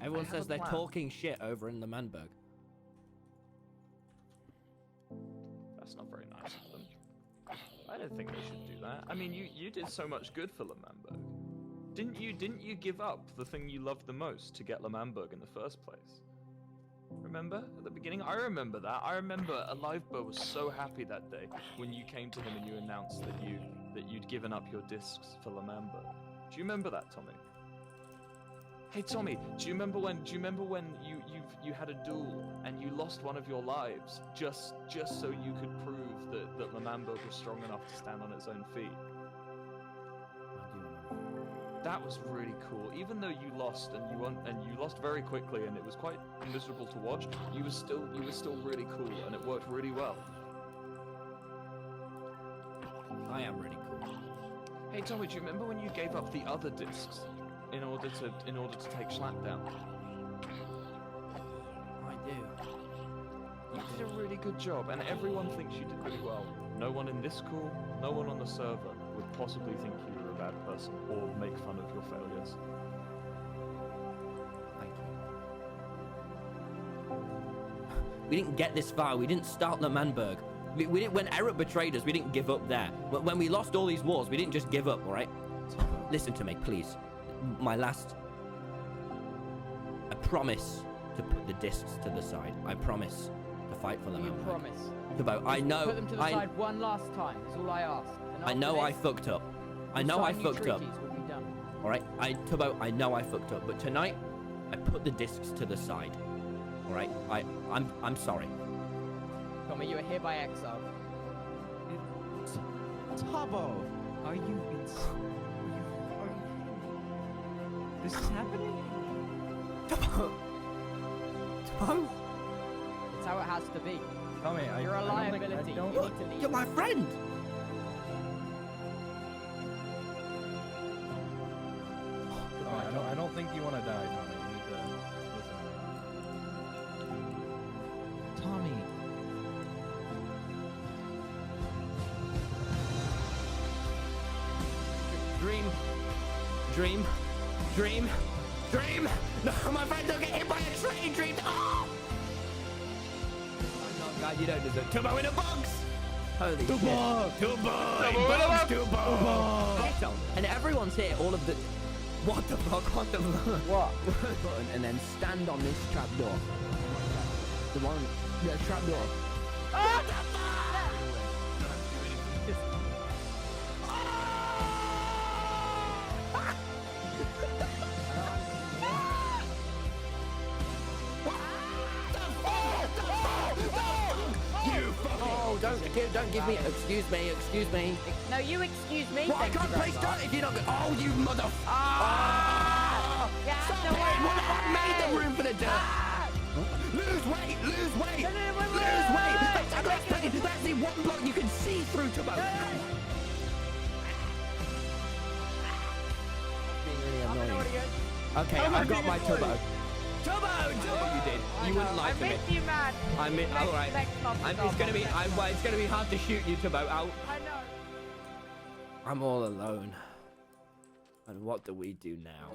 Everyone says they're talking shit over in the Manberg. That's not very nice of them. I don't think they should do that. I mean, you did so much good for L'Manberg. Didn't you give up the thing you loved the most to get L'Manberg in the first place? Remember at the beginning? I remember that. I remember Alivebo was so happy that day when you came to him and you announced that you'd given up your discs for L'Manberg. Do you remember that, Tommy? Hey Tommy, do you remember when you had a duel and you lost one of your lives just so you could prove that L'Manberg was strong enough to stand on its own feet? That was really cool. Even though you lost and you lost very quickly and it was quite miserable to watch, you were still really cool and it worked really well. I am really cool. Hey Tommy, do you remember when you gave up the other discs in order to take Schlatt down? I do. You did a really good job, and everyone thinks you did really well. No one in this call, no one on the server would possibly think you were a bad person or make fun of your failures. Thank you. We didn't get this far. We didn't start L'Manberg. We didn't. When Eric betrayed us, we didn't give up there. When we lost all these wars, we didn't just give up. All right. Listen to me, please. My last. I promise to put the discs to the side. I promise to fight for them. You promise. Tubbo, I know. Put them to the side one last time. That's all I ask. I know I fucked up. I know I fucked up. All right, Tubbo, I know I fucked up. But tonight, I put the discs to the side. All right, I'm sorry. Tommy, you are hereby exiled. Tubbo, are you? This is happening? Tubbo. It's how it has to be. Tommy, You're a liability. You need to leave. You're my friend. I don't think you want to die, Tommy. You need to listen. Tommy. Dream. No, my friend, don't get hit by a train. Dream. Oh! Oh God, you don't deserve Tubbo in a box. Holy shit. Tubbo. And everyone's here. All of the. What the fuck? What the fuck? What? Button and then stand on this trapdoor. The trapdoor. Oh, the Oh, don't give me. Excuse me. No, you excuse me. Well, I can't play start if you're not. Oh, you mother. Yeah, Stop no it! way. Well, I made the room for the dirt. Lose weight. Lose weight. That's the one block you can see through to both. Being really annoying. Okay, I've got my Tubbo. Tubbo, you did. You wouldn't lie to me. I miss you, man. All right. It's gonna be. It's gonna be hard to shoot you, Tubbo. I know. I'm all alone. And what do we do now?